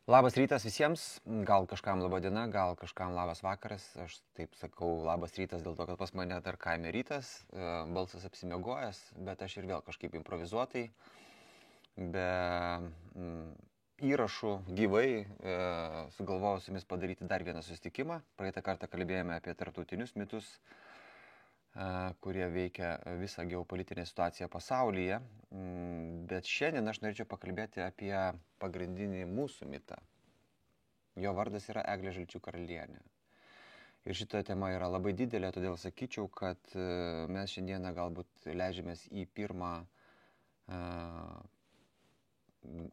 Labas rytas visiems, gal kažkam laba diena, gal kažkam labas vakaras. Aš taip sakau labas rytas dėl to, kad pas mane dar kaime rytas, balsas apsimiegojęs, bet aš ir vėl kažkaip improvizuotai, be įrašų gyvai sugalvojau su jumis padaryti dar vieną susitikimą. Praeitą kartą kalbėjome apie tarptautinius mitus, kurie veikia visą geopolitinę situaciją pasaulyje. Bet šiandien aš norėčiau pakalbėti apie pagrindinį mūsų mitą. Jo vardas yra Eglė Žalčių karalienė. Ir šita tema yra labai didelė, todėl sakyčiau, kad mes šiandieną galbūt leidžiamės į pirmą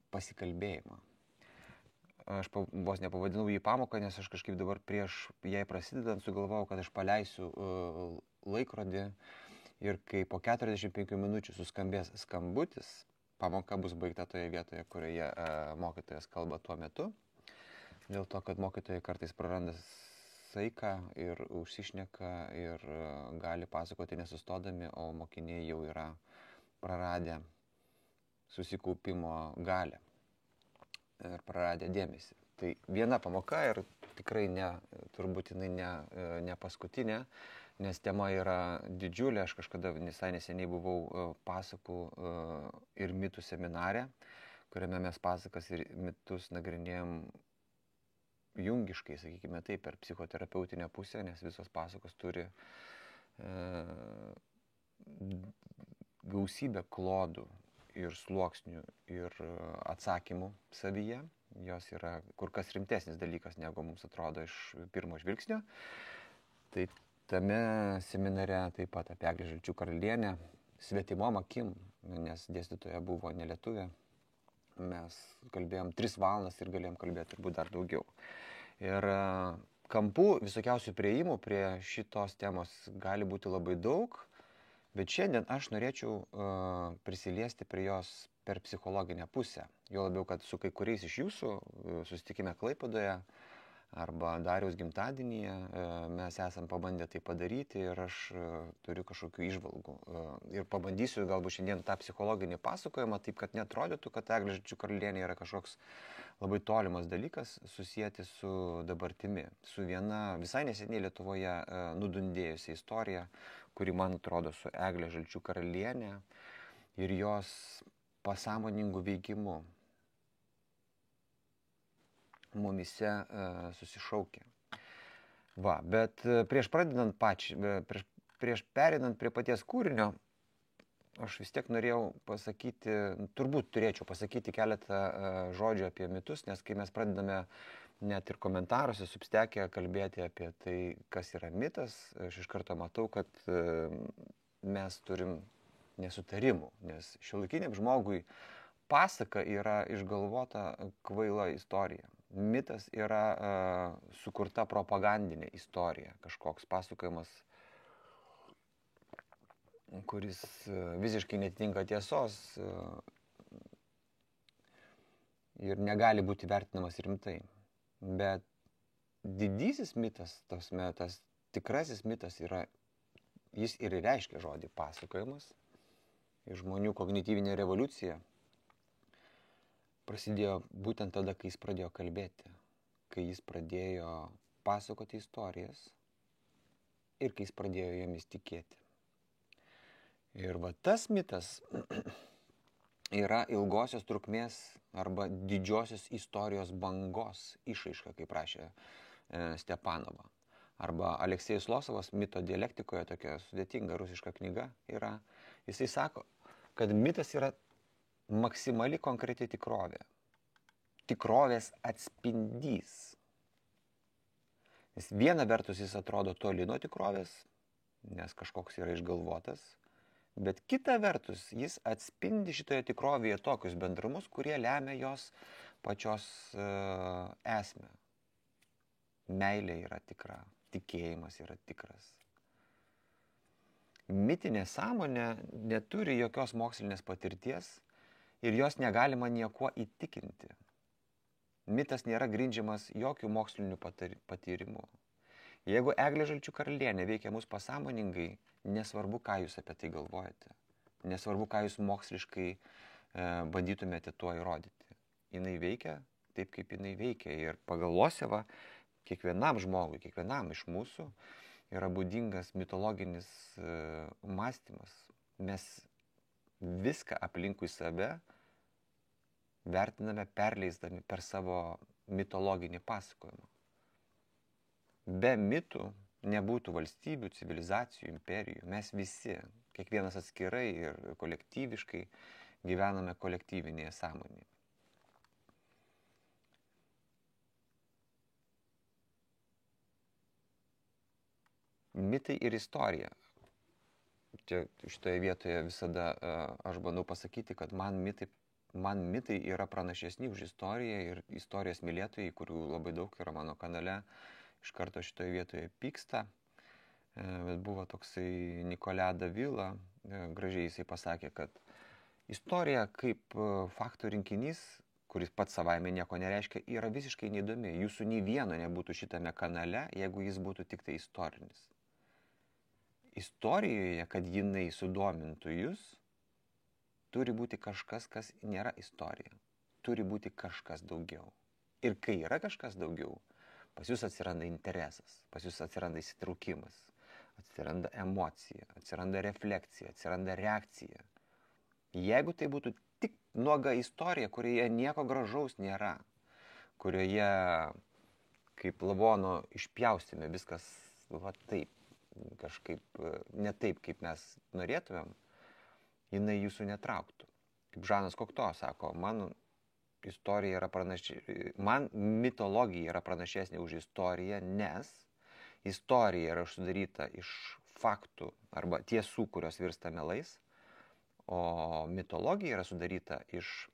pasikalbėjimą. Aš vos nepavadinau jį pamoką, nes aš kažkaip dabar prieš jai prasidedant sugalvojau, kad aš paleisiu laikrodį ir kai po 45 minučių suskambės skambutis, pamoka bus baigta toje vietoje, kurioje mokytojas kalba tuo metu. Dėl to, kad mokytojai kartais praranda saiką ir užsišneka ir gali pasakoti nesustodami, o mokiniai jau yra praradę susikaupimo galę ir praradę dėmesį. Tai viena pamoka ir tikrai turbūt jinai ne paskutinė, nes tema yra didžiulė. Aš kažkada visai neseniai buvau pasakų ir mitų seminare, kuriame mes pasakas ir mitus nagrinėjom jungiškai, sakykime taip, per psichoterapeutinę pusę, nes visos pasakos turi gausybę klodų ir sluoksnių ir atsakymų savyje. Jos yra kur kas rimtesnis dalykas, negu mums atrodo iš pirmo žvilgsnio. Tai tame seminare taip pat apie Eglę Žalčių karalienę svetimom akim, nes dėstytoja buvo nelietuvė. Mes kalbėjom 3 valandas ir galėjom kalbėti turbūt dar daugiau. Ir kampų visokiausių prieimų prie šitos temos gali būti labai daug, bet šiandien aš norėčiau prisiliesti prie jos per psichologinę pusę. Jo labiau, kad su kai kuriais iš jūsų susitikime Klaipėdoje arba Dariaus gimtadienyje mes esam pabandę tai padaryti ir aš turiu kažkokių įžvalgų. Ir pabandysiu galbūt šiandien tą psichologinį pasakojimą, taip kad neatrodytų, kad Eglė Žalčių karalienė yra kažkoks labai tolimas dalykas susijęti su dabartimi. Su viena visai neseniai Lietuvoje nudundėjusi istorija, kuri man atrodo su Eglė Žalčių karalienė ir jos pasąmoningų veikimų mumise susišaukia. Va, bet prieš pradedant prieš perinant prie paties kūrinio, aš vis tiek norėjau pasakyti, turbūt turėčiau pasakyti keletą žodžių apie mitus, nes kai mes pradedame net ir komentaruose Substack'e kalbėti apie tai, kas yra mitas, aš iš karto matau, kad mes turim nesutarimų, nes šiuolaikiniam žmogui pasaka yra išgalvota kvaila istorija. Mitas yra sukurta propagandinė istorija, kažkoks pasakojimas, kuris visiškai netitinka tiesos ir negali būti vertinamas rimtai. Bet didysis mitas, tas tikrasis mitas yra, jis ir reiškia žodį pasakojimas. Ir žmonių kognityvinė revoliucija prasidėjo būtent tada, kai jis pradėjo kalbėti, kai jis pradėjo pasakoti istorijas ir kai jis pradėjo jomis tikėti. Ir va tas mitas yra ilgosios trukmės arba didžiosios istorijos bangos išraiška, kaip rašė Stepanova. Arba Aleksejus Losovas mito dialektikoje, tokia sudėtinga rusiška knyga yra. Jisai sako, kad mitas yra maksimali konkreti tikrovė. Tikrovės atspindys. Nes viena vertus jis atrodo toli nuo tikrovės, nes kažkoks yra išgalvotas, bet kita vertus jis atspindi šitoje tikrovėje tokius bendrumus, kurie lemia jos pačios esmę. Meilė yra tikra, tikėjimas yra tikras. Mitinė sąmonė neturi jokios mokslinės patirties ir jos negalima niekuo įtikinti. Mitas nėra grindžiamas jokių mokslinių patyrimų. Jeigu Eglė Žalčių karalienė veikia mus pasąmoningai, nesvarbu, ką jūs apie tai galvojate. Nesvarbu, ką jūs moksliškai bandytumėte tuo įrodyti. Jinai veikia taip kaip jinai veikia. Ir pagal Losevą kiekvienam žmogui, kiekvienam iš mūsų yra būdingas mitologinis mąstymas. Mes viską aplinkui save vertiname perleisdami per savo mitologinį pasakojimą. Be mitų nebūtų valstybių, civilizacijų, imperijų. Mes visi, kiekvienas atskirai ir kolektyviškai gyvename kolektyvinėje sąmonėje. Mitai ir istorija. Čia šitoje vietoje visada aš bandau pasakyti, kad man mitai yra pranašesni už istoriją ir istorijos mylėtojai, kurių labai daug yra mano kanale, iš karto šitoje vietoje pyksta. Bet buvo toksai Nicolas Davila, gražiai jisai pasakė, kad istorija kaip faktų rinkinys, kuris pats savaime nieko nereiškia, yra visiškai neįdomi. Jūsų nei vieno nebūtų šitame kanale, jeigu jis būtų tik tai istorinis. Istorijoje, kad jinai sudomintų jūs, turi būti kažkas, kas nėra istorija. Turi būti kažkas daugiau. Ir kai yra kažkas daugiau, pas jūs atsiranda interesas, pas jūs atsiranda įsitraukimas, atsiranda emocija, atsiranda refleksija, atsiranda reakcija. Jeigu tai būtų tik nuoga istorija, kurioje nieko gražaus nėra, kurioje kaip lavono išpjaustėme viskas va taip, kažkaip ne taip, kaip mes norėtumėm, jinai jūsų netrauktų. Kaip Žanas Kokto sako, man mitologija yra pranašesnė už istoriją, nes istorija yra sudaryta iš faktų arba tiesų, kurios virsta melais, o mitologija yra sudaryta iš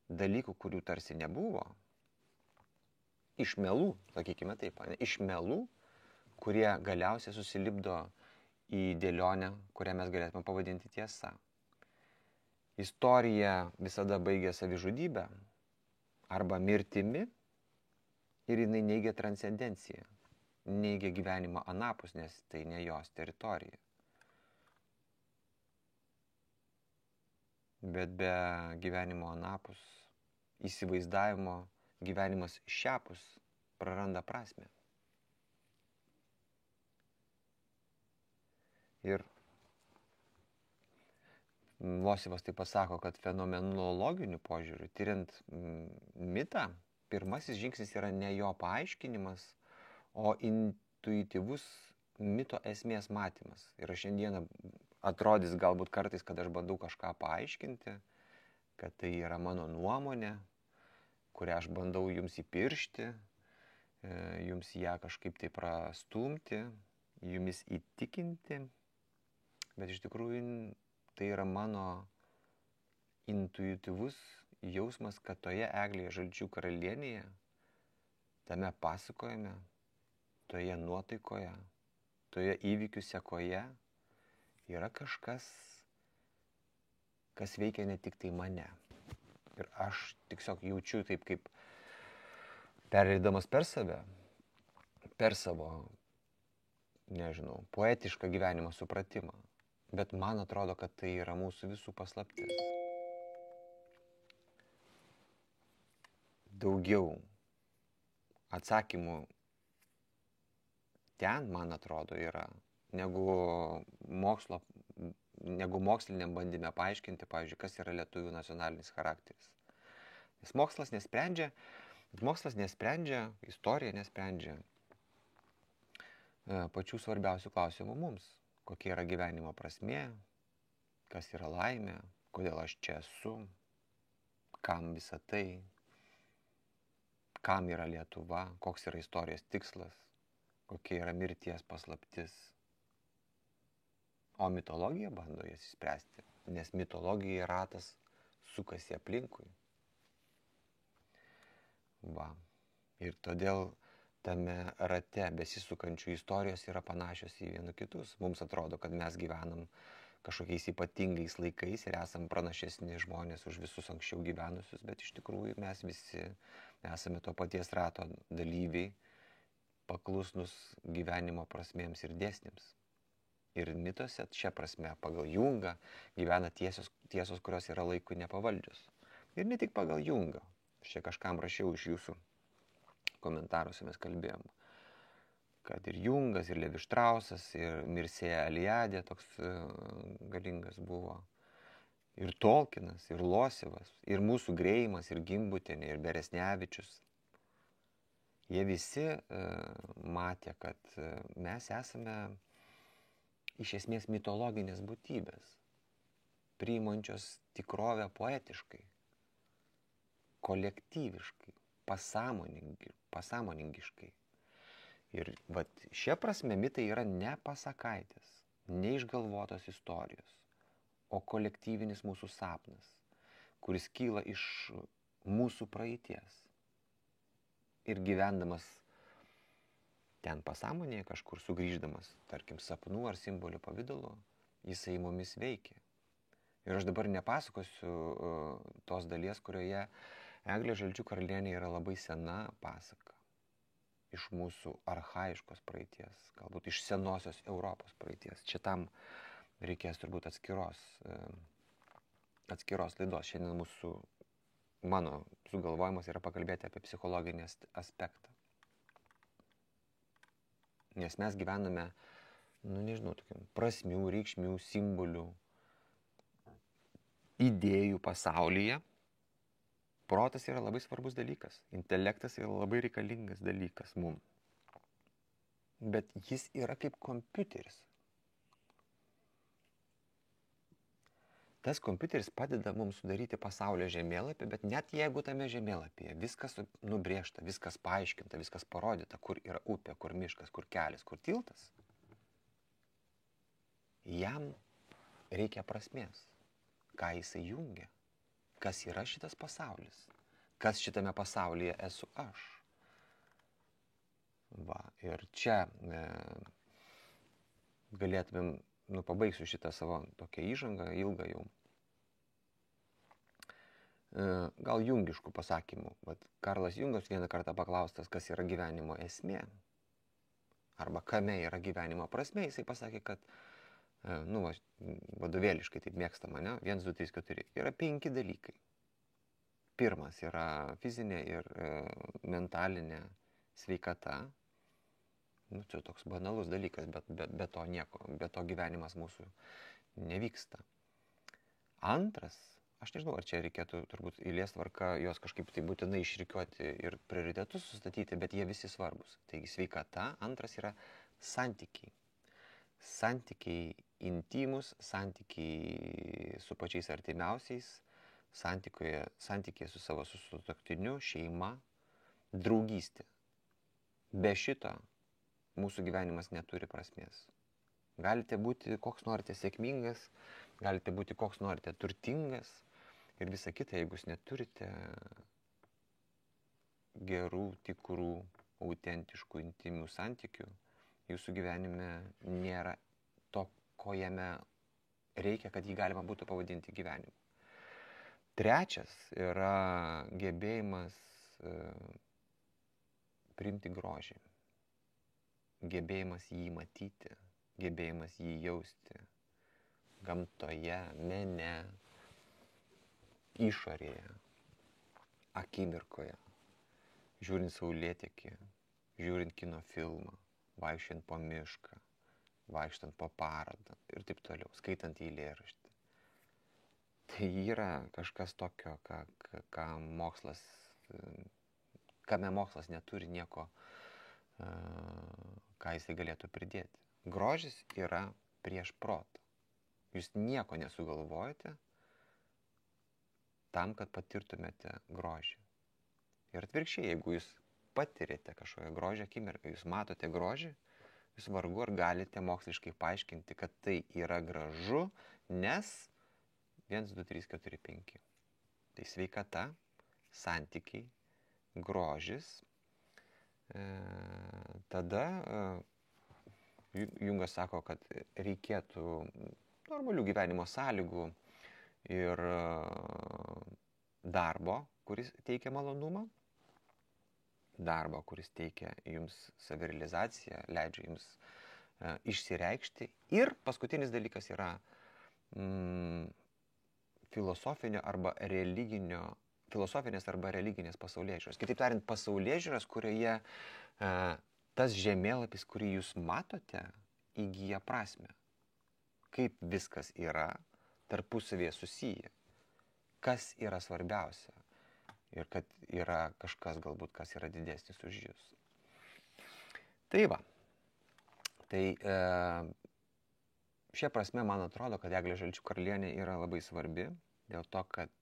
dalykų, kurių tarsi nebuvo, iš melų, sakykime taip, iš melų, kurie galiausiai susilipdo į dėlionę, kurią mes galėtume pavadinti tiesa. Istorija visada baigia savižudybę arba mirtimi ir jinai neigia transcendenciją, neigia gyvenimą anapus, nes tai ne jos teritorija. Bet be gyvenimo anapus, įsivaizdavimo gyvenimas šiapus praranda prasmę. Ir Losevas taip pasako, kad fenomenologiniu požiūriu, tyriant mitą, pirmasis žingsnis yra ne jo paaiškinimas, o intuityvus mito esmės matymas. Ir šiandieną atrodys galbūt kartais, kad aš bandau kažką paaiškinti, kad tai yra mano nuomonė, kurią aš bandau jums įpiršti, jums ją kažkaip tai prastumti, jumis įtikinti. Bet iš tikrųjų tai yra mano intuityvus jausmas, kad toje Eglėje Žalčių karalienėje, tame pasakojime, toje nuotaikoje, toje įvykių sekoje yra kažkas, kas veikia ne tik tai mane. Ir aš tiesiog jaučiu taip, kaip pereidamas per save, per savo, nežinau, poetišką gyvenimo supratimą. Bet man atrodo, kad tai yra mūsų visų paslaptis. Daugiau atsakymų ten, man atrodo, yra, negu moksliniam bandyme paaiškinti, pavyzdžiui, kas yra lietuvių nacionalinis charakteris. Nes mokslas nesprendžia, istorija nesprendžia pačių svarbiausių klausimų mums. Kokia yra gyvenimo prasmė, kas yra laimė, kodėl aš čia esu, kam visa tai, kam yra Lietuva, koks yra istorijos tikslas, kokia yra mirties paslaptis. O mitologija bando jas išspręsti, nes mitologija ratas sukasi aplinkui. Va. Ir todėl tame rate besisukančių istorijos yra panašios į vienų kitus. Mums atrodo, kad mes gyvenam kažkokiais ypatingais laikais ir esam pranašesni žmonės už visus anksčiau gyvenusius, bet iš tikrųjų mes visi esame to paties rato dalyviai, paklusnus gyvenimo prasmėms ir dėsniams. Ir mituose šia prasme pagal Jungą gyvena tiesos, kurios yra laikui nepavaldžios. Ir ne tik pagal Jungą. Aš čia kažkam rašiau iš jūsų komentaruose, mes kalbėjom, kad ir Jungas, ir Levi Štrausas, ir Mirsėja Eliadė toks galingas buvo. Ir Tolkinas, ir Losevas, ir mūsų Greimas, ir Gimbutienė, ir Beresnevičius. Jie visi matė, kad mes esame iš esmės mitologinės būtybės, priimančios tikrovę poetiškai, kolektyviškai, pasąmoningiškai. Ir vat šia prasme mitai yra ne pasakaitės, neišgalvotos istorijos, o kolektyvinis mūsų sapnas, kuris kyla iš mūsų praeities. Ir gyvendamas ten pasąmonėje kažkur sugrįždamas, tarkim, sapnų ar simbolių pavidalu, jisai mumis veikia. Ir aš dabar nepasakosiu tos dalies, kurioje Eglė Žalčių karalienė yra labai sena pasaka. Iš mūsų archaiškos praeities, galbūt iš senosios Europos praeities. Čia tam reikės turbūt atskiros laidos. Šiandien mano sugalvojimas yra pakalbėti apie psichologinį aspektą. Nes mes gyvename, tokiam prasmių, reikšmių, simbolių, idėjų pasaulyje. Protas yra labai svarbus dalykas, intelektas yra labai reikalingas dalykas mums. Bet jis yra kaip kompiuteris. Tas kompiuteris padeda mums sudaryti pasaulio žemėlapį, bet net jeigu tame žemėlapyje viskas nubrėžta, viskas paaiškinta, viskas parodyta, kur yra upė, kur miškas, kur kelias, kur tiltas, jam reikia prasmės, ką jisai jungia. Kas yra šitas pasaulis? Kas šitame pasaulyje esu aš? Va, ir čia galėtumėm, pabaigsiu šitą savo tokią įžangą, ilgą jau. Gal jungiškų pasakymų. Vat Karlas Jungas vieną kartą paklaustas, kas yra gyvenimo esmė, arba kame yra gyvenimo prasmė, jisai pasakė, kad vadovėliškai taip mėgstama, 1, 2, 3, 4. Yra 5 dalykai. Pirmas yra fizinė ir mentalinė sveikata. Čia toks banalus dalykas, bet be to nieko, be to gyvenimas mūsų nevyksta. Antras, aš nežinau, ar čia reikėtų turbūt eilės tvarka jos kažkaip tai būtinai išrikiuoti ir prioritetus sustatyti, bet jie visi svarbus. Taigi sveikata. Antras yra santykiai. Santykiai intymus, santykiai su pačiais artimiausiais, santykiai su savo sutuoktiniu, šeima, draugystė. Be šito mūsų gyvenimas neturi prasmės. Galite būti koks norite sėkmingas, galite būti koks norite turtingas ir visa kita, jeigu jūs neturite gerų, tikrų, autentiškų, intimių santykių, jūsų gyvenime nėra to, ko jame reikia, kad jį galima būtų pavadinti gyvenimu. Trečias yra gebėjimas priimti grožį, gebėjimas jį matyti, gebėjimas jį jausti gamtoje, mene, išorėje, akimirkoje, žiūrint saulėtekį, žiūrint kino filmą, vaikščiant po mišką, vaikštant po parodą ir taip toliau, skaitant eilėraštį. Tai yra kažkas tokio, kame mokslas neturi nieko, ką jisai galėtų pridėti. Grožis yra prieš protą. Jūs nieko nesugalvojate tam, kad patirtumėte grožį. Ir atvirkščiai, jeigu jūs patirėte kažkokią grožį akimirką, jūs matote grožį, jūs vargu ar galite moksliškai paaiškinti, kad tai yra gražu, nes 1, 2, 3, 4, 5. Tai sveikata, santykiai, grožis. Tada Jungas sako, kad reikėtų normalių gyvenimo sąlygų ir darbo, kuris teikia malonumą. Darbo, kuris teikia jums savirealizaciją, leidžia jums išsireikšti. Ir paskutinis dalykas yra filosofinio arba religinio filosofinės arba religinės pasaulėžiūros. Kitaip tariant, pasaulėžiūros, kurioje tas žemėlapis, kurį jūs matote, įgyja prasme. Kaip viskas yra tarpusavėje susiję. Kas yra svarbiausia. Ir kad yra kažkas galbūt, kas yra didesnis už jūs. Tai va. Tai šia prasme man atrodo, kad Eglė Žalčių karalienė yra labai svarbi, dėl to, kad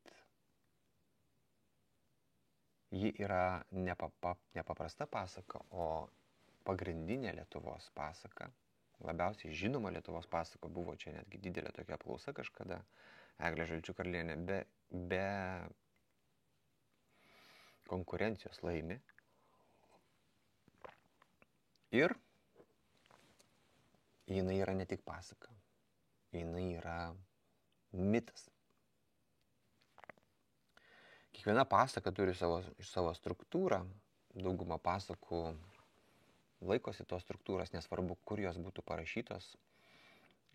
ji yra nepaprasta pasaka, o pagrindinė Lietuvos pasaka, labiausiai žinoma Lietuvos pasaka, buvo čia netgi didelė tokia apklausa kažkada, Eglė Žalčių karalienė be konkurencijos laimi. Ir jinai yra ne tik pasaka, jinai yra mitas. Kiekviena pasaka turi savo struktūrą, dauguma pasakų laikosi tos struktūros, nesvarbu, kur jos būtų parašytos,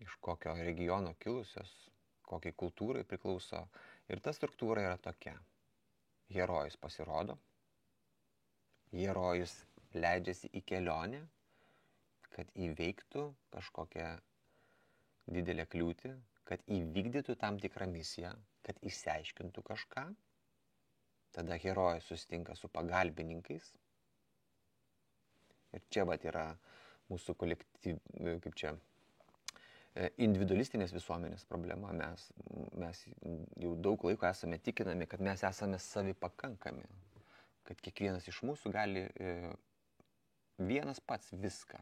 iš kokio regiono kilusios, kokiai kultūrai priklauso. Ir ta struktūra yra tokia. Herojus pasirodo, herojus leidžiasi į kelionę, kad įveiktų kažkokią didelę kliūtį, kad įvykdytų tam tikrą misiją, kad išsiaiškintų kažką. Tada herojus susitinka su pagalbininkais. Ir čia vat yra mūsų individualistinės visuomenės problema. Mes jau daug laiko esame tikinami, kad mes esame savipakankami, kad kiekvienas iš mūsų gali vienas pats viską.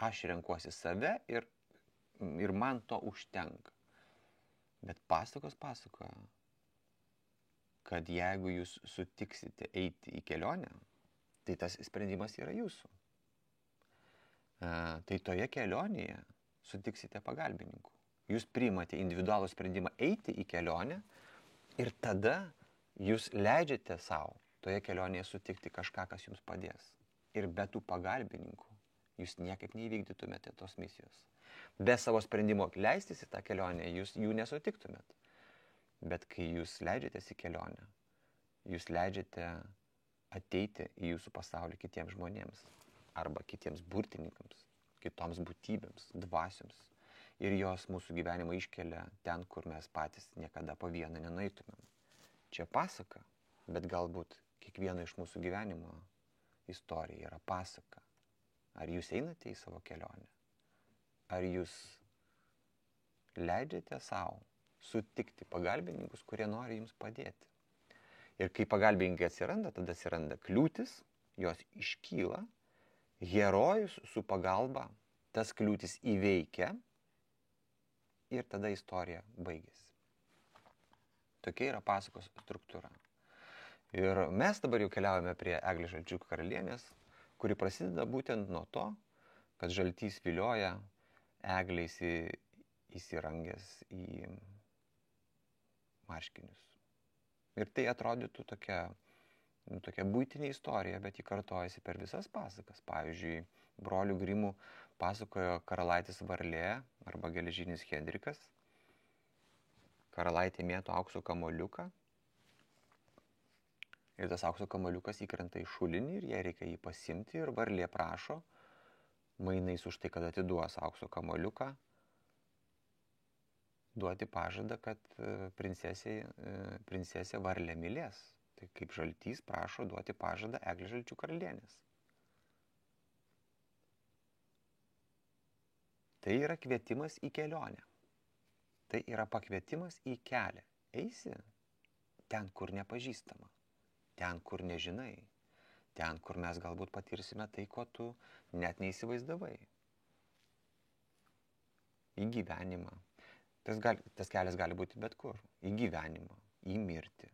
Aš renkuosi save ir man to užtenka. Bet pasakos pasakoja, kad jeigu jūs sutiksite eiti į kelionę, tai tas sprendimas yra jūsų. Tai toje kelionėje sutiksite pagalbininkų. Jūs priimate individualų sprendimą eiti į kelionę ir tada jūs leidžiate savo toje kelionėje sutikti kažką, kas jums padės. Ir be tų pagalbininkų jūs niekaip neįvykdytumėte tos misijos. Be savo sprendimo leistis į tą kelionę jūs jų nesutiktumėt. Bet kai jūs leidžiatės į kelionę, jūs leidžiate ateiti į jūsų pasaulį kitiems žmonėms arba kitiems burtininkams, kitoms būtybėms, dvasioms. Ir jos mūsų gyvenimą iškelia ten, kur mes patys niekada po vieną nenueitumėm. Čia pasaka, bet galbūt kiekvieno iš mūsų gyvenimo istorija yra pasaka. Ar jūs einate į savo kelionę? Ar jūs leidžiate savo sutikti pagalbininkus, kurie nori jums padėti? Ir kai pagalbininkai atsiranda, tada atsiranda kliūtis, jos iškyla, herojus su pagalba tas kliūtis įveikia ir tada istorija baigėsi. Tokia yra pasakos struktūra. Ir mes dabar jau keliaujame prie Eglės Žalčių karalienės, kuri prasideda būtent nuo to, kad žaltys vilioja Eglę įsirangęs į marškinius. Ir tai atrodytų tokia buitinė istorija, bet ji kartojasi per visas pasakas. Pavyzdžiui, brolių Grimų pasakojo Karalaitis Varlė arba Geležinis Henrikas. Karalaitė mėto aukso kamuoliuką ir tas aukso kamuoliukas įkrenta į šulinį ir jai reikia jį pasimti ir Varlė prašo mainais už tai, kad atiduos aukso kamuoliuką, duoti pažadą, kad princesė Varlė mylės. Tai kaip žaltys prašo duoti pažadą Eglės Žalčių karalienės. Tai yra kvietimas į kelionę. Tai yra pakvietimas į kelią. Eisi ten, kur nepažįstama, ten, kur nežinai, ten, kur mes galbūt patirsime tai, ko tu net neįsivaizdavai. Į gyvenimą. Tas kelias gali būti bet kur. Į gyvenimą, į mirtį,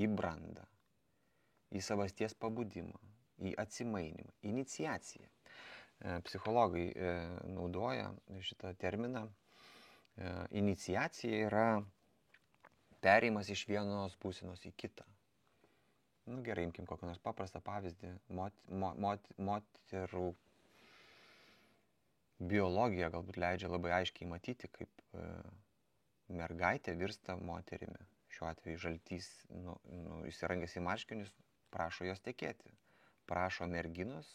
į brandą, į savasties pabudimą, į atsimainimą, iniciaciją. Psichologai naudoja šitą terminą. Iniciacija yra perėjimas iš vienos būsenos į kitą. Gerai, imkim kokį nors paprastą pavyzdį. Moterų biologija galbūt leidžia labai aiškiai matyti, kaip mergaitė virsta moterimi. šiuo atveju žaltys, įsirangęs į marškinius, prašo jos tekėti. Prašo merginos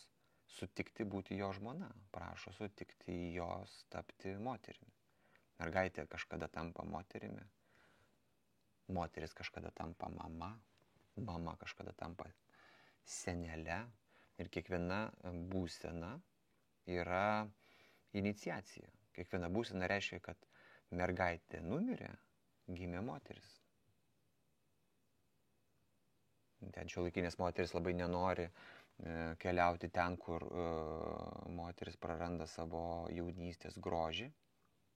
sutikti būti jo žmona. Prašo sutikti jos tapti moterimi. Mergaitė kažkada tampa moterimi. Moteris kažkada tampa mama. Mama kažkada tampa senele. Ir kiekviena būsena yra iniciacija. Kiekviena būsena reiškia, kad mergaitė numirė, gimė moteris. Ten šiuolaikinės moteris labai nenori keliauti ten, kur moteris praranda savo jaunystės grožį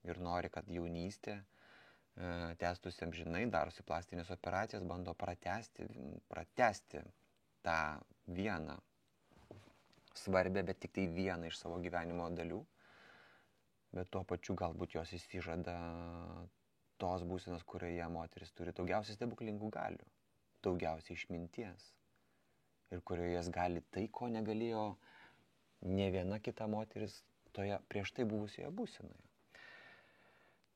ir nori, kad jaunystė tęstųsi amžinai, darosi plastinės operacijas, bando pratęsti tą vieną svarbę, bet tik tai vieną iš savo gyvenimo dalių. Bet tuo pačiu galbūt jos įsižada tos būsenos, kurioje moteris turi daugiausiai stebuklingų galių, daugiausiai išminties ir kurioje jas gali tai, ko negalėjo ne viena kita moteris toje prieš tai buvusioje būsenoje.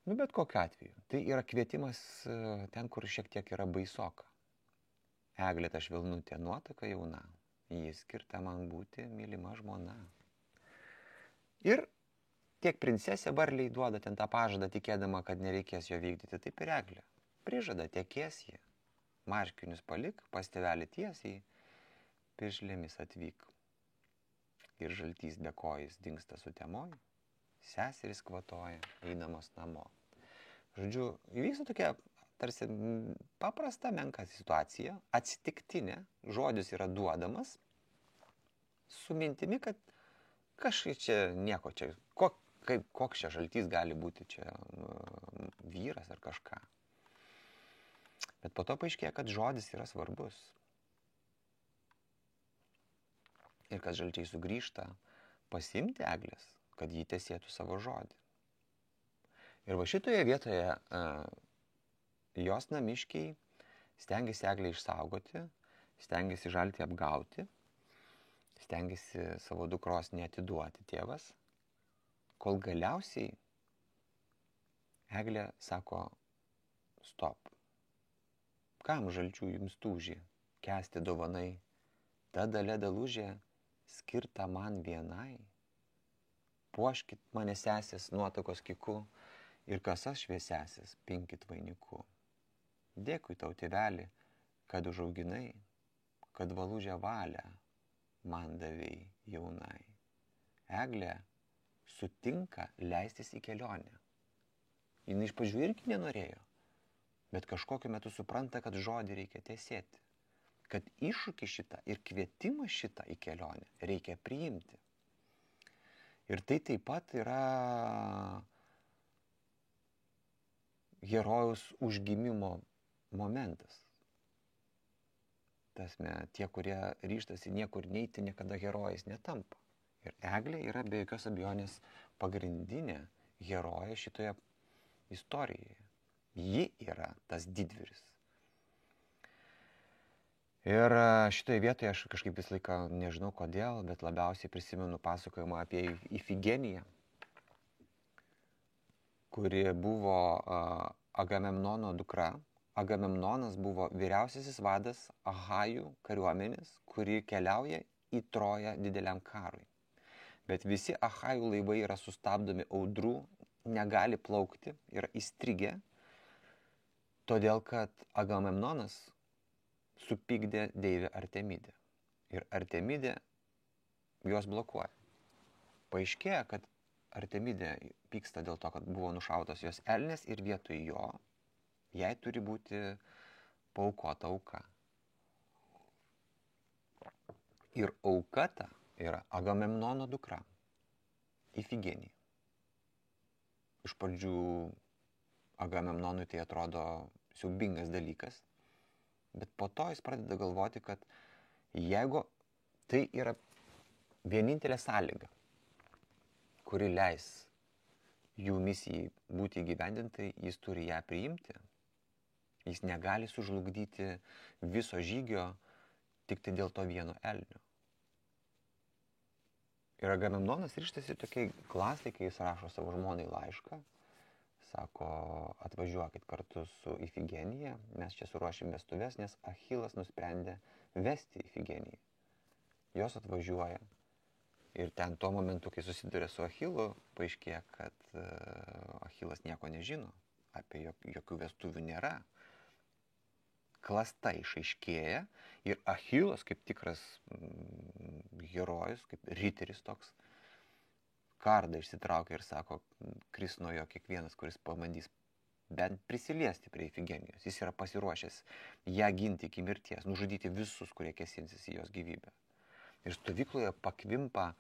Bet kokiu atveju. Tai yra kvietimas ten, kur šiek tiek yra baisoka. Eglė ta švelnutė nuotaka jauna, ji skirta man būti mylima žmona. Ir tiek princesė Barliai duoda ten tą pažadą, tikėdama, kad nereikės jo vykdyti, taip ir Eglė. Prižada, tekės jį. Marškinius palik, pas tėvelį tiesiai, piršlėmis atvyk. Ir žaltys bekojais dingsta sutemoj, seseris kvatoja, einamos namo. Žodžiu, įvyksta tokia tarsi paprasta menka situacija, atsitiktinė, žodis yra duodamas, su mintimi, kad kažkaip čia nieko čia, koks čia žaltys gali būti čia vyras ar kažką. Bet po to paaiškėja, kad žodis yra svarbus. Ir kad žalčiai sugrįžta pasiimti Eglės, kad jį tesėtų savo žodį. Ir va šitoje vietoje jos namiškiai stengiasi Eglę išsaugoti, stengiasi žaltį apgauti, stengiasi savo dukros neatiduoti tėvas, kol galiausiai Eglė sako, stop. Kam žalčių jums tūžė, kęsti dovanai, ta dalia dalužė skirta man vienai. Puoškit mane sesės nuotakos kiku ir kasas šviesesės pinkit vainiku. Dėkui tau, tėveli, kad užauginai, kad valužę valią man davei jaunai. Eglė sutinka leistis į kelionę. Jis iš pradžių irgi nenorėjo, bet kažkokiu metu supranta, kad žodį reikia tesėti, kad iššūkį šitą ir kvietimą šitą į kelionę reikia priimti. Ir tai taip pat yra herojaus užgimimo momentas. Tasme, tie, kurie ryžtasi niekur neiti, niekada herojais netampa. Ir Eglė yra be jokios abejonės pagrindinė herojė šitoje istorijoje. Ji yra tas didvyris. Ir šitoje vietoje aš kažkaip visą laiką nežinau kodėl, bet labiausiai prisimenu pasakojimą apie Ifigeniją, kuri buvo Agamemnono dukra. Agamemnonas buvo vyriausiasis vadas Ahajų kariuomenės, kuri keliauja į Troją dideliam karui. Bet visi Ahajų laivai yra sustabdomi audrų, negali plaukti, yra įstrigę, todėl kad Agamemnonas supykdė deivę Artemidę. Ir Artemidė juos blokuoja. Paaiškėja, kad Artemidė pyksta dėl to, kad buvo nušautos jos elnės ir vietoj jo jai turi būti paaukota auka. Ir auka ta yra Agamemnono dukra, Ifigenija. Iš pradžių Agamemnonui tai atrodo siaubingas dalykas, bet po to jis pradeda galvoti, kad jeigu tai yra vienintelė sąlyga, kuri leis jų misijai būti įgyvendintai, jis turi ją priimti. Jis negali sužlugdyti viso žygio tik tai dėl to vieno elnio. Ir Agamemnonas ryžtasi tokiai klasikai, jis rašo savo žmonai laišką, sako, atvažiuokit kartu su Ifigenija, mes čia suruošim vestuves, nes Achilas nusprendė vesti Ifigeniją. Jos atvažiuoja ir ten tuo momentu, kai susiduria su Achilu, paaiškėja, kad Achilas nieko nežino, apie jokių vestuvių nėra. Klasta išaiškėja ir Achilas, kaip tikras herojus, kaip riteris toks, kardą išsitraukia ir sako, kris nuo jo kiekvienas, kuris pabandys bent prisiliesti prie Ifigenijos. Jis yra pasiruošęs ją ginti iki mirties, nužudyti visus, kurie kėsinsis į jos gyvybę. Ir stovykloje pakvimpa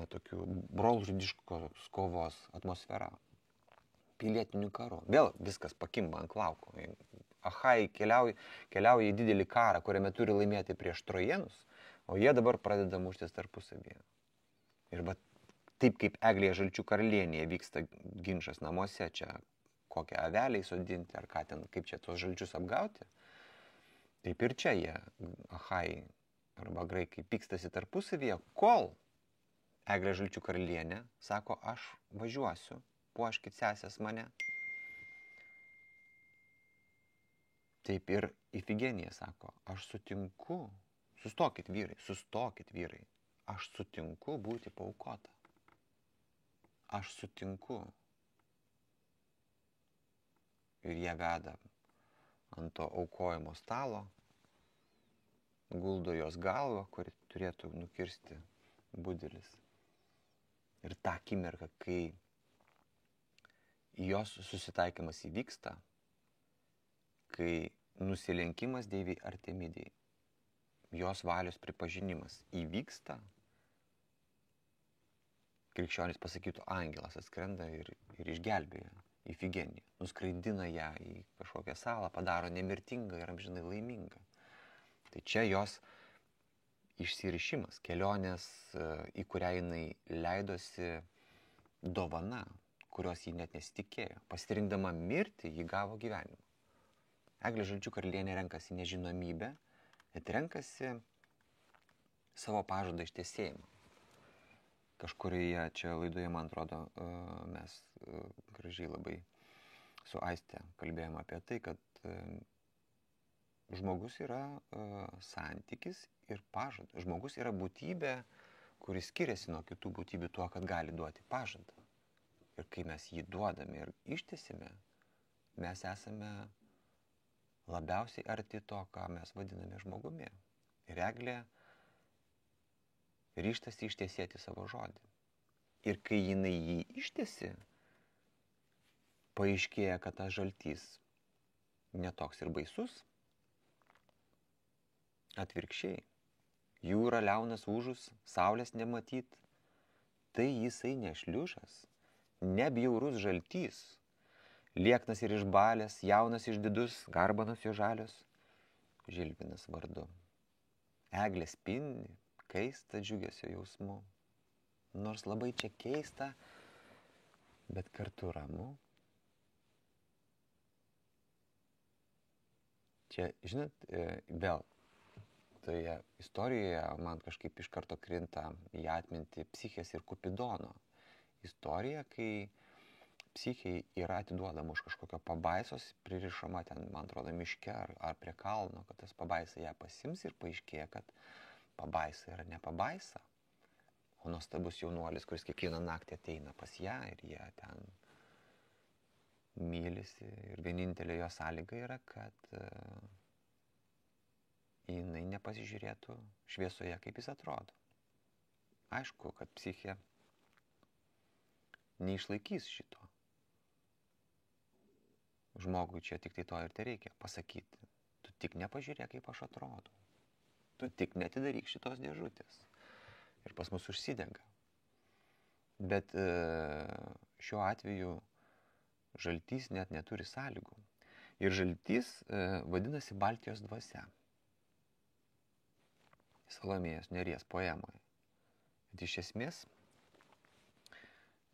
tokių brolžudiškos kovos atmosfera. Pilietinių karų. Vėl viskas pakimba ant lauko. Achai keliauja į didelį karą, kuriame turi laimėti prieš trojenus, o jie dabar pradeda muštis tarpusavyje. Ir taip kaip Eglėje Žalčių karalienėje vyksta ginčas namuose, čia kokią avelę įsodinti ar ką ten, kaip čia tos žalčius apgauti, taip ir čia jie, Achai arba graikai, pykstasi tarpusavyje, kol Eglė Žalčių karalienė sako, aš važiuosiu, puoškit sesės mane. Taip ir Ifigenija sako, aš sutinku, sustokit vyrai, aš sutinku būti paaukota. Aš sutinku. Ir jie veda ant to aukojimo stalo, guldo jos galvą, kuri turėtų nukirsti budelis. Ir tą akimirką, kai jos susitaikymas įvyksta, kai nusilenkimas deivei Artemidijai, jos valios pripažinimas įvyksta, krikščionys pasakytų, angelas atskrenda ir išgelbėja Ifigeniją, nuskraidina ją į kažkokią salą, padaro nemirtingą ir amžinai laimingą. Tai čia jos išsirišimas, kelionės, į kurią jinai leidosi dovana, kurios ji net nesitikėjo. Pasirinkdama mirtį, ji gavo gyvenimą. Eglė Žalčių karalienė renkasi nežinomybę, bet renkasi savo pažadą ištesėjimą. Kažkurioje čia laidoje, man atrodo, mes gražiai labai su Aiste kalbėjome apie tai, kad žmogus yra santykis ir pažadas. Žmogus yra būtybė, kuris skiriasi nuo kitų būtybių tuo, kad gali duoti pažadą. Ir kai mes jį duodame ir ištesime, mes esame labiausiai arti to, ką mes vadiname žmogumi. Ir Eglė ryžtasi ištiesėti savo žodį. Ir kai jinai jį ištiesi, paaiškėja, kad tas žaltys netoks ir baisus. Atvirkščiai, jūra liaunas užus, saulės nematyt, tai jisai nešliušas, nebjaurus žaltys, lieknas ir išbalęs, jaunas išdidus, garbanos jo žalios, Žilvinas vardu. Eglė spindi, keista džiugesio jausmu, nors labai čia keista, bet kartu ramu. Čia, žinot, vėl toje istorijoje man kažkaip iš karto krinta į atmintį Psichės ir Kupidono istorija, kai Psichė yra atiduodama už kažkokio pabaisos, pririšama ten, man atrodo, miške ar prie kalno, kad tas pabaisa ją pasims ir paaiškėja, kad pabaisa yra ne pabaisa, o nuostabus jaunuolis, kuris kiekvieną naktį ateina pas ją ir jie ten mylisi. Ir vienintelė jo sąlyga yra, kad jinai nepasižiūrėtų šviesoje, kaip jis atrodo. Aišku, kad Psichė neišlaikys šito. Žmogui čia tik tai to ir reikia pasakyti. Tu tik nepažiūrėk, kaip aš atrodau. Tu tik netidaryk šitos dėžutės. Ir pas mus užsidega. Bet šiuo atveju žaltys net neturi sąlygų. Ir žaltys vadinasi Baltijos dvasia. Salomėjos Nėries poemoje. Bet iš esmės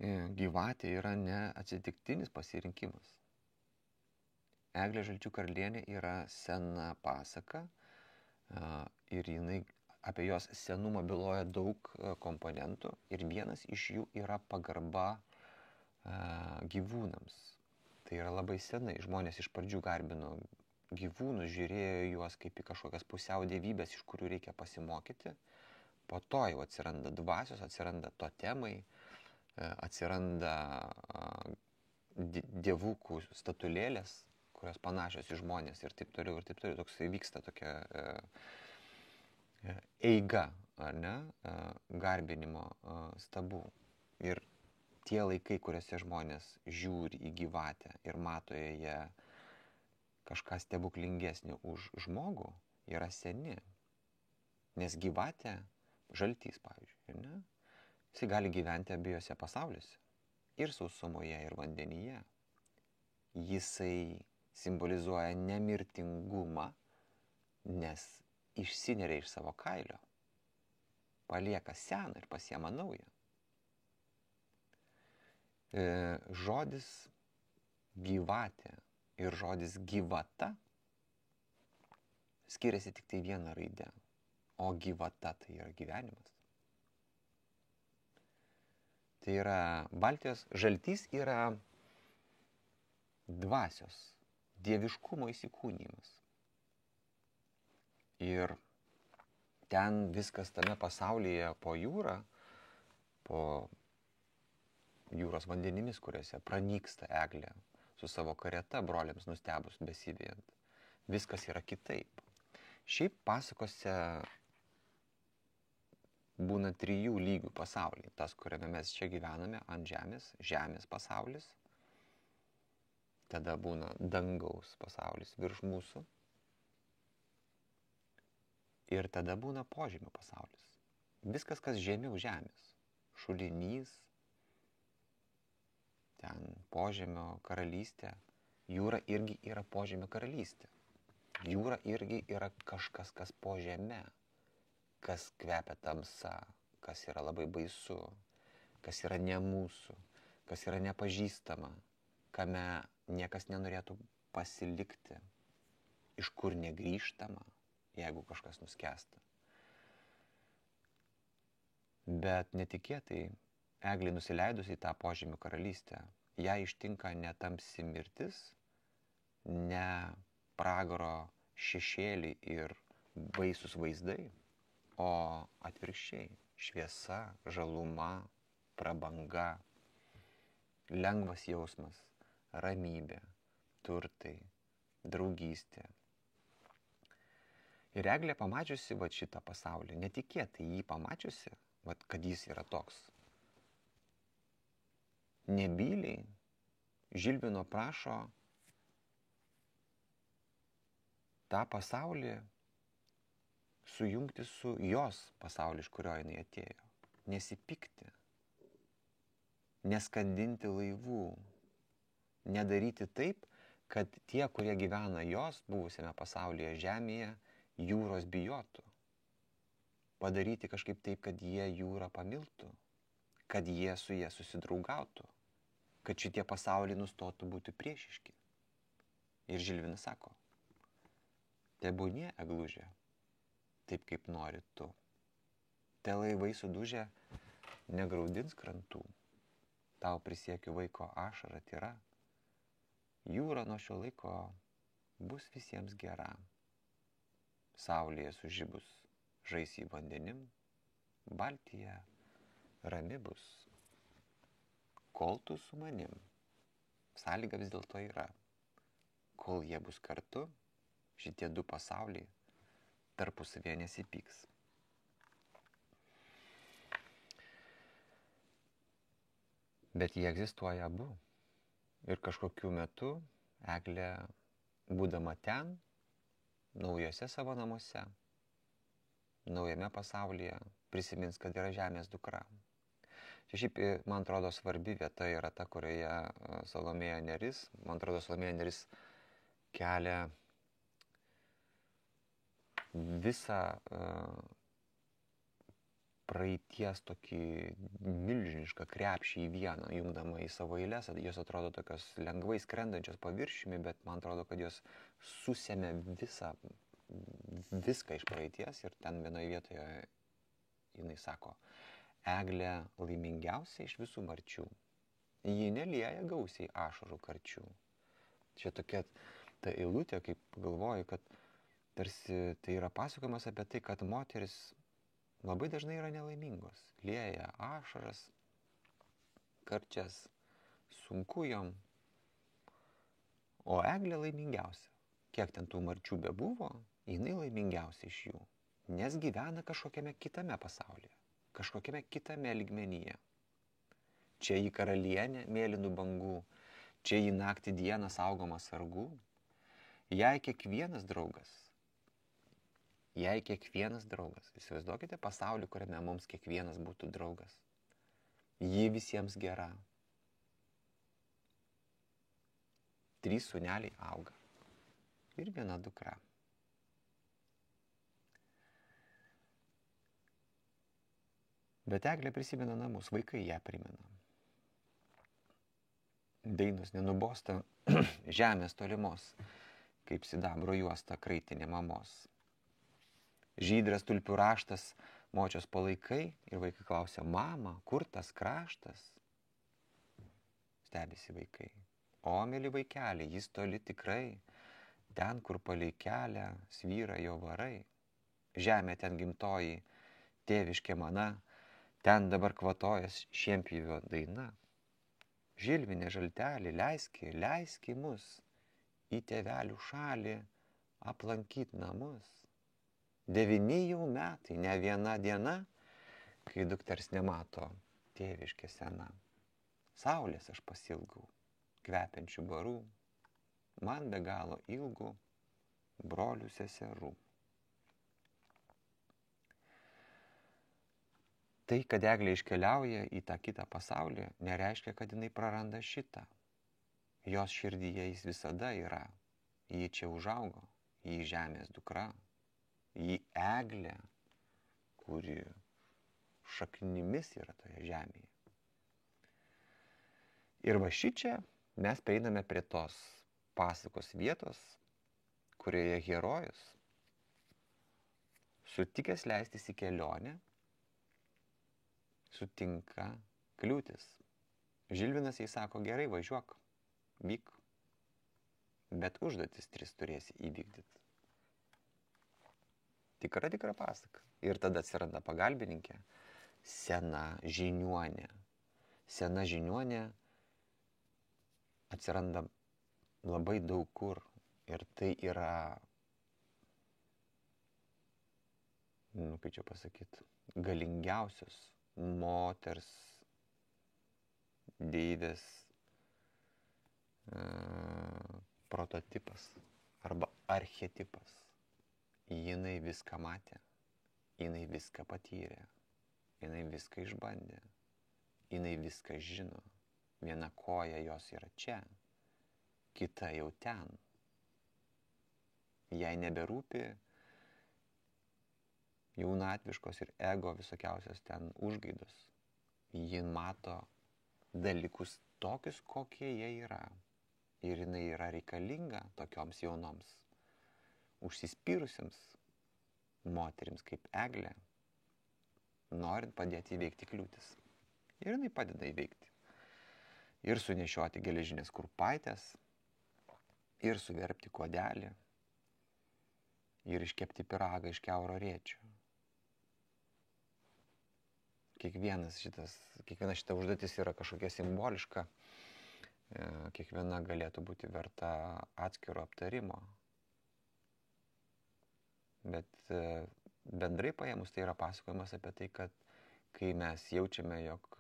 gyvatė yra ne atsitiktinis pasirinkimas. Eglė Žalčių karalienė yra sena pasaka ir jinai apie jos senumą byloja daug komponentų ir vienas iš jų yra pagarba gyvūnams. tai yra labai senai. Žmonės iš pradžių garbino gyvūnus, žiūrėjo juos kaip į kažkokias pusiau dievybės, iš kurių reikia pasimokyti. Po to jau atsiranda dvasios, atsiranda totemai, atsiranda dievukų statulėlės, kurios panašios į žmonės ir taip toliau, ir taip toliau. Toksai vyksta tokia eiga, ar ne, garbinimo stabų. Ir tie laikai, kuriuose žmonės žiūri į gyvatę ir mato joje kažką stebuklingesnio už žmogų, yra seni. Nes gyvatė, žaltys, pavyzdžiui, ne? Jis gali gyventi abiejose pasauliuose. Ir sausumoje, ir vandenyje. Jisai simbolizuoja nemirtingumą, nes išsineria iš savo kailio. Palieka seną ir pasiema naują. Žodis gyvatė ir žodis gyvata skiriasi tik tai vieną raidę, o gyvata tai yra gyvenimas. Tai yra Baltijos žaltys yra dvasios, dieviškumo įsikūnijimas. Ir ten viskas tame pasaulyje po jūrą, po jūros vandenimis, kuriuose pranyksta eglė su savo karieta broliams nustebus besivėjant. Viskas yra kitaip. Šiaip pasakose būna 3 lygių pasauliai. Tas, kuriame mes čia gyvename, ant žemės, žemės pasaulis. Tada būna dangaus pasaulis virš mūsų. Ir tada būna požemio pasaulis. Viskas, kas žemiau žemės. Šulinys, ten požemio karalystė. Jūra irgi yra požemio karalystė. Jūra irgi yra kažkas, kas po žeme, kas kvepia tamsa, kas yra labai baisu, kas yra ne mūsų, kas yra nepažįstama, kame niekas nenorėtų pasilikti, iš kur negrįžtama, jeigu kažkas nuskęsta. Bet netikėtai, eglei nusileidus į tą požemių karalystę, ją ištinka ne tamsi mirtis, ne pragaro šešėliai ir baisus vaizdai, o atvirkščiai šviesa, žaluma, prabanga, lengvas jausmas, ramybė, turtai, draugystė. Ir eglė pamačiusi šitą pasaulį, netikėtai jį pamačiusi, kad jis yra toks. Nebyliai Žilvino prašo tą pasaulį sujungti su jos pasauliu, iš kurio jinai atėjo. Nesipykti, neskandinti laivų, nedaryti taip, kad tie, kurie gyvena jos buvusiame pasaulyje žemėje, jūros bijotų. Padaryti kažkaip taip, kad jie jūrą pamiltų, kad jie su jie susidraugautų, kad šitie pasauliai nustotų būti priešiški. Ir Žilvinas sako, tebūnie eglužė, taip kaip nori tu. Te laivai sudužę negraudins krantų, tau prisiekiu vaiko ašara tyra, jūra nuo šio laiko bus visiems gera. Saulėje sužibus žaisy vandenim, Baltija rami bus. Kol tu su manim, sąlyga vis dėlto yra, kol jie bus kartu, šitie 2 pasauliai tarpusavėje nesipyks. Bet jie egzistuoja abu. Ir kažkokiu metu eglė, būdama ten, naujose savo namuose, naujame pasaulyje, prisimins, kad yra žemės dukra. Čia šiaip, man atrodo, svarbi vieta yra ta, kurioje Salomėja Nėris, man atrodo, Salomėja Nėris kelia visą praeities tokį milžinišką krepšį į vieną, jungdama į savo eiles. Jos atrodo tokios lengvai skrendančios paviršiumi, bet man atrodo, kad jos susėmė viską iš praeities. Ir ten vienoje vietoje jinai sako, eglė laimingiausia iš visų marčių. Ji nelieja gausiai ašarų karčių. Čia tokia ta eilutė, kaip galvoju, kad tarsi tai yra pasakojimas apie tai, kad moteris labai dažnai yra nelaimingos. Lieja ašaras, karčias, sunku jom. O Eglė laimingiausia. Kiek ten tų marčių bebuvo, jinai laimingiausia iš jų. Nes gyvena kažkokiame kitame pasaulyje, kažkokiame kitame lygmenyje. Čia į karalienę mėlynų bangų, čia į naktį dieną saugoma sargų. Jei kiekvienas draugas, įsivaizduokite pasaulį, kuriame mums kiekvienas būtų draugas. Ji visiems gera. 3 sūneliai auga ir 1 dukra. Bet Eglė prisimena namus, vaikai ją primena. Dainos nenubosta žemės tolimos, kaip sidabro juosta kraitinė mamos. Žydras tulpių raštas, močios palaikai ir vaikai klausia, mama, kur tas kraštas? Stebisi vaikai. O, mėly vaikeli, jis toli tikrai, ten, kur palei kelią svyra jo varai. Žemė ten gimtoji, tėviškė mana, ten dabar kvatojas šiempjūvio daina. Žilvinė žaltelį, leiski mus į tėvelių šalį aplankyt namus. 9 jau metai, ne viena diena, kai dukters nemato tėviškė sena. Saulės aš pasilgau, kvepiančių barų, man be galo ilgų brolių seserų. Tai, kad Eglė iškeliauja į tą kitą pasaulį, nereiškia, kad jinai praranda šitą. Jos širdyje jis visada yra. Ji čia užaugo, ji žemės dukra, ji Eglė, kuri šaknimis yra toje žemėje. Ir va šičia mes prieiname prie tos pasakos vietos, kurioje herojus, sutikęs leistis į kelionę, sutinka kliūtis. Žilvinas jai sako, gerai, važiuok, vyk, bet užduotis 3 turėsi įvykdyti. Tikra pasaka. Ir tada atsiranda pagalbininkė, sena žiniuonė. Sena žiniuonė atsiranda labai daug kur. Ir tai yra, kaip čia pasakyti, galingiausios moters deivės prototipas arba archetipas. Jinai viską matė, jinai viską patyrė, jinai viską išbandė, jinai viską žino. Viena koja jos yra čia, kita jau ten. Jai neberūpi jaunatviškos ir ego visokiausios ten užgaidos. Ji mato dalykus tokius, kokie jie yra. Ir jinai yra reikalinga tokioms jaunoms, užsispyrusiams moterims kaip Eglė, norint padėti įveikti kliūtis. Ir jinai padeda įveikti. Ir sunešioti geležinės kurpaitės, ir suverpti kuodelį, ir iškepti pyragą iš kiauro rėčio. Kiekviena šita užduotis yra kažkokia simboliška, kiekviena galėtų būti verta atskiro aptarimo. Bet bendrai paėmus tai yra pasakojimas apie tai, kad kai mes jaučiame, jog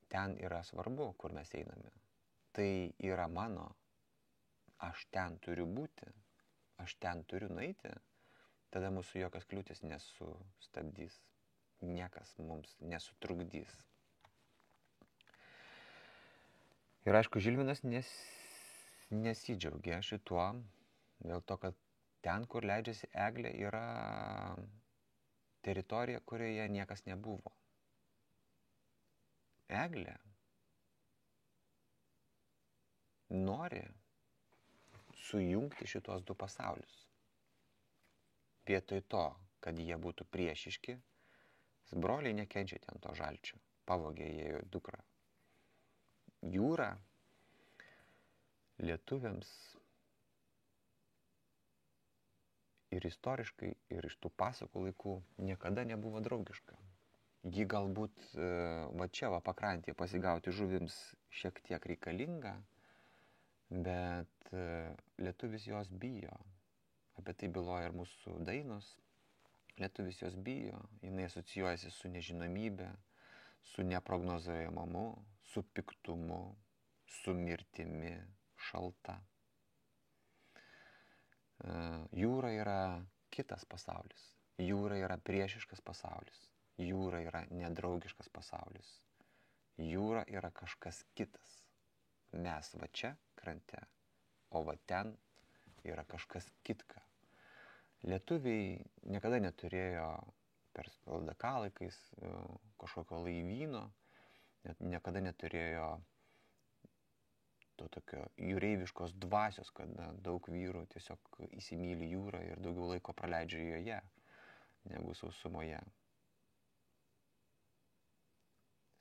ten yra svarbu, kur mes einame, tai yra mano, aš ten turiu būti, aš ten turiu nueiti, tada mūsų jokios kliūtis nesustabdys, niekas mums nesutrukdys. Ir aišku, Žilvinas nesidžiaugia šituo, dėl to, kad ten, kur leidžiasi Eglė, yra teritorija, kurioje niekas nebuvo. Eglė nori sujungti šitos 2 pasaulius. Vietoj to, kad jie būtų priešiški, broliai nekenčia ten to žalčio, pavogė jie dukrą. Jūra lietuviams ir istoriškai, ir iš tų pasakų laikų niekada nebuvo draugiška. Ji galbūt va čia, va pakrantėje pasigauti žuvims šiek tiek reikalinga, bet lietuvis jos bijo. Apie tai byloja ir mūsų dainos. Lietuvis jos bijo, jinai asocijuojasi su nežinomybė, su neprognozuojamumu, su piktumu, su mirtimi, šalta. Jūra yra kitas pasaulis, jūra yra priešiškas pasaulis, jūra yra nedraugiškas pasaulis, jūra yra kažkas kitas. Mes va čia krante, o va ten yra kažkas kitka. Lietuviai niekada neturėjo per LDK laikais kažkokio laivyno, niekada neturėjo to tokio jūreiviškos dvasios, kad daug vyrų tiesiog įsimyli jūrą ir daugiau laiko praleidžia joje negu sausumoje.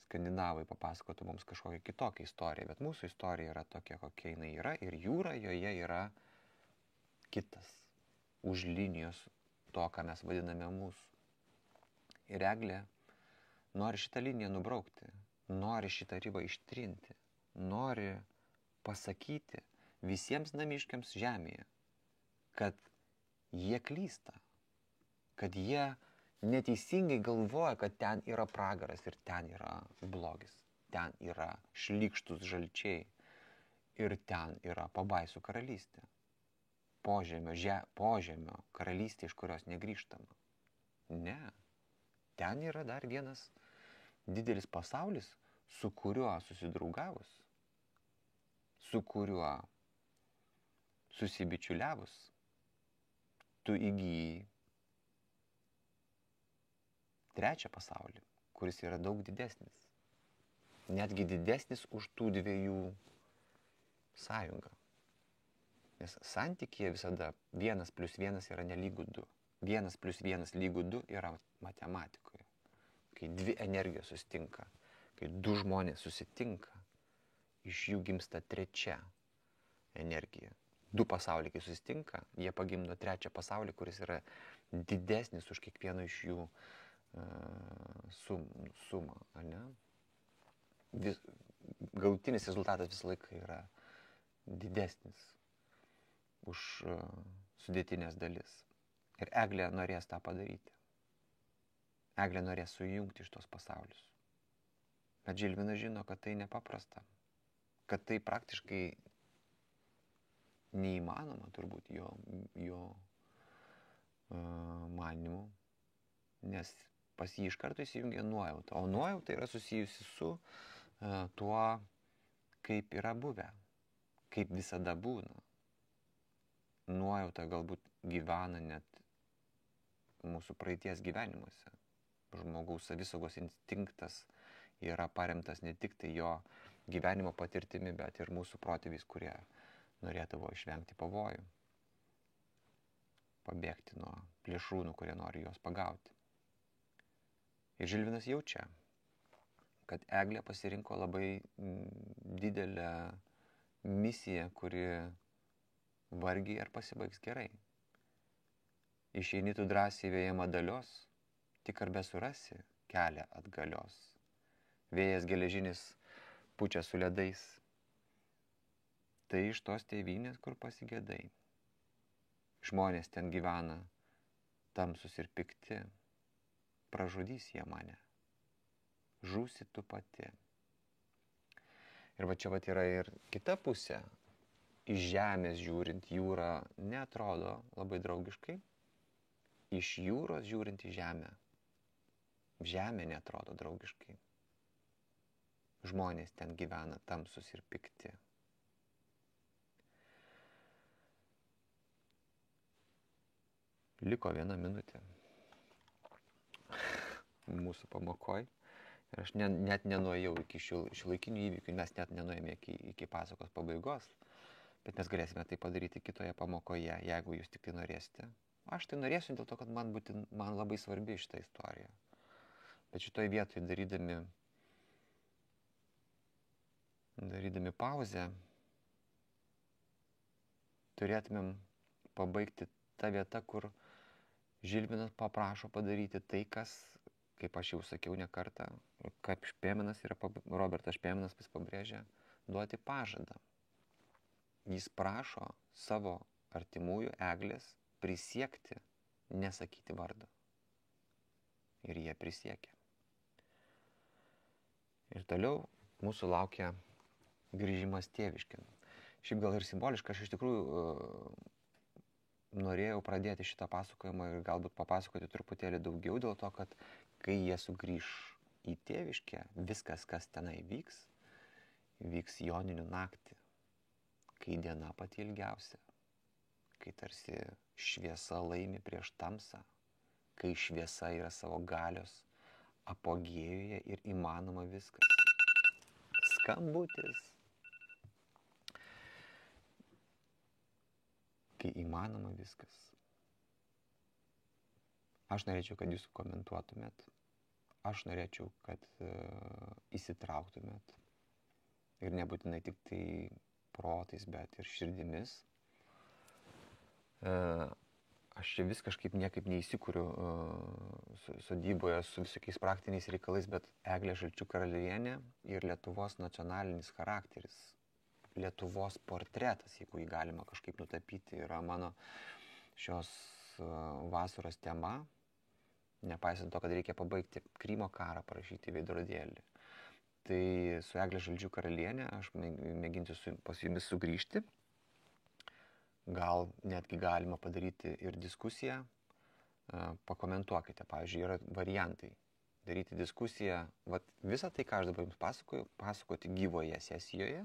Skandinavai papasakotų mums kažkokią kitokią istoriją, bet mūsų istorija yra tokia, kokia jinai yra, ir jūra joje yra kitas, už linijos to, ką mes vadiname mūsų. Ir Eglė nori šitą liniją nubraukti, nori šitą ribą ištrinti, nori pasakyti visiems namiškiams žemėje, kad jie klysta, kad jie neteisingai galvoja, kad ten yra pragaras ir ten yra blogis, ten yra šlykštus žalčiai ir ten yra pabaisų karalystė. Požemio karalystė, iš kurios negrįžtama. Ne, ten yra dar vienas didelis pasaulis, su kuriuo susidraugavus, su kuriuo susibičiuliavus, tu įgyji trečią pasaulį, kuris yra daug didesnis. Netgi didesnis už tų dviejų sąjungą. Nes santykyje visada 1+1 yra nelygu 2. 1+1 lygu 2 yra matematikoje. Kai dvi energijos susitinka, kai du žmonės susitinka, iš jų gimsta trečia energija. Du pasauliai, kai susitinka, jie pagimdo trečią pasaulį, kuris yra didesnis už kiekvieno iš jų sumą. Galutinis rezultatas visą laiką yra didesnis už sudėtinės dalis. Ir Eglė norės tą padaryti. Eglė norės sujungti iš tos pasaulius. Bet Žilvinas žino, kad tai nepaprasta. Kad tai praktiškai neįmanoma turbūt jo manymu. Nes pas jį iš karto įsijungia nuojauta. O nuojauta yra susijusi su tuo, kaip yra buvę. Kaip visada būna. Nuojauta galbūt gyvena net mūsų praeities gyvenimuose. Žmogaus savisaugos instinktas yra paremtas ne tik tai jo gyvenimo patirtimi, bet ir mūsų protėviais, kurie norėdavo išvengti pavojų, pabėgti nuo plėšrūnų, kurie nori juos pagauti. Ir Žilvinas jaučia, kad Eglė pasirinko labai didelę misiją, kuri vargiai ar pasibaigs gerai. Išeini tu drąsiai vėjama dalios, tik ar besurasi kelią atgalios. Vėjas geležinis pučia su ledais. Tai iš tos tėvynės, kur pasigėdai. Žmonės ten gyvena, tamsus ir pikti. Pražudys jie mane. Žūsi tu pati. Ir va čia vat yra ir kita pusė. Iš žemės žiūrint, jūra neatrodo labai draugiškai. Iš jūros žiūrint į žemę, žemė neatrodo draugiškai. Žmonės ten gyvena tamsus ir pikti. Liko 1 minutė mūsų pamokoj. Ir aš net nenuėjau iki šiuolaikinių įvykių, mes net nenuėjome iki pasakos pabaigos. Bet mes galėsime tai padaryti kitoje pamokoje, jeigu jūs tik tai norėsite. Aš tai norėsiu dėl to, kad man labai svarbi šitą istoriją. Bet šitoje vietoje darydami pauzę, turėtumėm pabaigti tą vietą, kur Žilvinas paprašo padaryti tai, kas, kaip aš jau sakiau ne kartą, kaip Špėminas Robertas Špėminas vis pabrėžia, duoti pažadą. Jis prašo savo artimųjų Eglės prisiekti, nesakyti vardo. Ir jie prisiekia. Ir toliau mūsų laukia grįžimas tėviškin. Šiaip gal ir simboliška, aš iš tikrųjų norėjau pradėti šitą pasakojimą ir galbūt papasakoti truputėlį daugiau dėl to, kad kai jie sugrįž į tėviškę, viskas, kas tenai vyks, vyks joninių naktį, kai diena pati ilgiausia, kai tarsi šviesa laimi prieš tamsą, kai šviesa yra savo galios apogėjuje ir įmanoma viskas. Skambutis. Kai įmanoma viskas. Aš norėčiau, kad jūs komentuotumėt. Aš norėčiau, kad įsitrauktumėt. Ir nebūtinai tik tai protais, bet ir širdimis. Aš čia vis kažkaip niekaip neįsikuriu sodyboje su visokiais praktiniais reikalais, bet Eglė Žalčių karalienė ir Lietuvos nacionalinis charakteris, Lietuvos portretas, jeigu jį galima kažkaip nutapyti, yra mano šios vasaros tema, nepaisant to, kad reikia pabaigti Krymo karą, parašyti veidrodėlį. Tai su Eglė Žalčių karalienė aš mėginsiu pas jumis sugrįžti. Gal netgi galima padaryti ir diskusiją. Pakomentuokite, pavyzdžiui, yra variantai. Daryti diskusiją, visą tai, ką aš dabar jums pasakoju, pasakoti gyvoje sesijoje,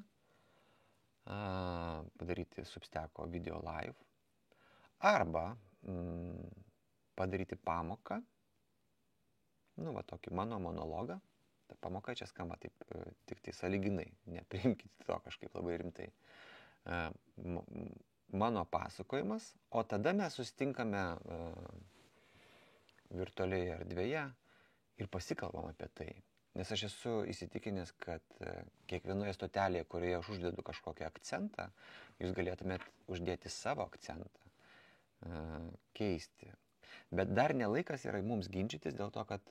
padaryti Substeko video live, arba padaryti pamoką, tokį mano monologą. Ta pamoka čia skamba taip, tik tai sąlyginai, nepriimkite to kažkaip labai rimtai. Mano pasakojimas, o tada mes susitinkame virtualioje erdvėje ir pasikalbam apie tai. Nes aš esu įsitikinęs, kad kiekvienoje stotelėje, kurioje aš uždedu kažkokį akcentą, jūs galėtumėt uždėti savo akcentą, keisti. Bet dar nelaikas yra mums ginčytis dėl to, kad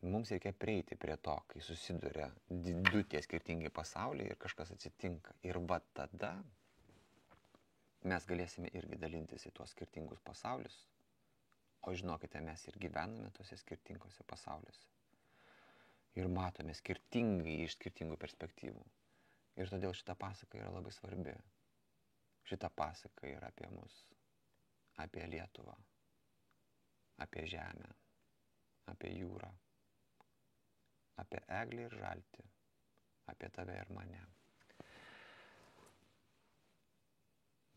mums reikia prieiti prie to, kai susiduria du tie skirtingi pasauliai ir kažkas atsitinka. Ir tada mes galėsime irgi dalintis į tuos skirtingus pasaulius, o žinokite, mes ir gyvename tuose skirtingose pasauliuose. Ir matome skirtingai iš skirtingų perspektyvų. Ir todėl šita pasaka yra labai svarbi. Šita pasaka yra apie mus, apie Lietuvą, apie žemę, apie jūrą, apie Eglę ir Žaltį, apie tave ir mane.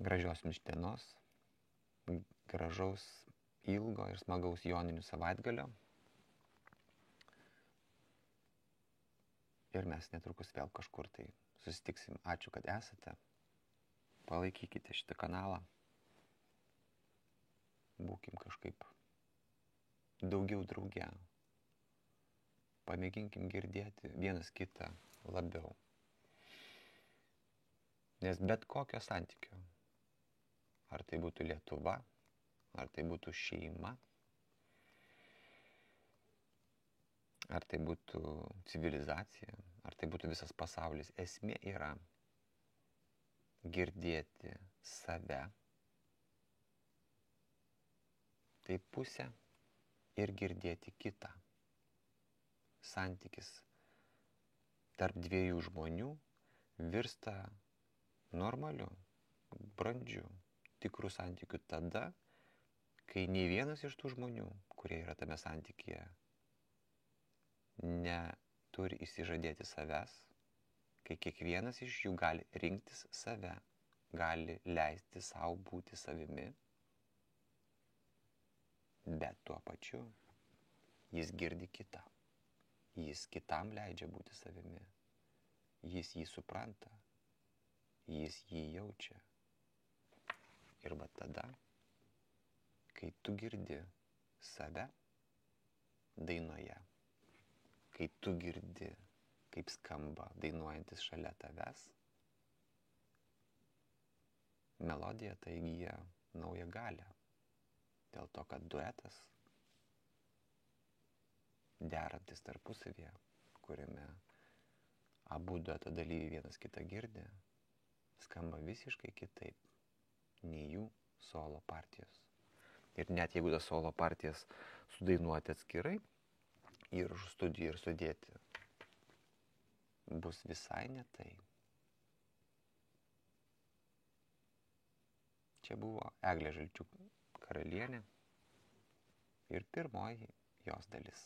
Gražios jums dienos, gražaus, ilgo ir smagaus joninių savaitgalio. Ir mes netrukus vėl kažkur tai susitiksim. Ačiū, kad esate. Palaikykite šitą kanalą. Būkim kažkaip daugiau drauge. Pamėginkim girdėti vienas kitą labiau. Nes bet kokio santykio, ar tai būtų Lietuva, ar tai būtų šeima, ar tai būtų civilizacija, ar tai būtų visas pasaulis, esmė yra girdėti save, tai pusę, ir girdėti kitą. Santykis tarp dviejų žmonių virsta normaliu, brandžiu, tikrų santykių tada, kai nei vienas iš tų žmonių, kurie yra tame santykyje, neturi išsižadėti savęs, kai kiekvienas iš jų gali rinktis save, gali leisti savo būti savimi, bet tuo pačiu jis girdi kitą. Jis kitam leidžia būti savimi. Jis jį supranta. Jis jį jaučia. Ir tada, kai tu girdi save dainoje, kai tu girdi, kaip skamba dainuojantis šalia tavęs, melodija tai įgyja naują galią. Dėl to, kad duetas, derantis tarpusavyje, kuriame abu dueto dalyviai vienas kitą girdi, skamba visiškai kitaip nei jų solo partijos. Ir net jeigu tas solo partijas sudainuoti atskirai, įrašų studijų ir sudėti, bus visai ne tai. Čia buvo Eglė Žalčių karalienė ir pirmoji jos dalis.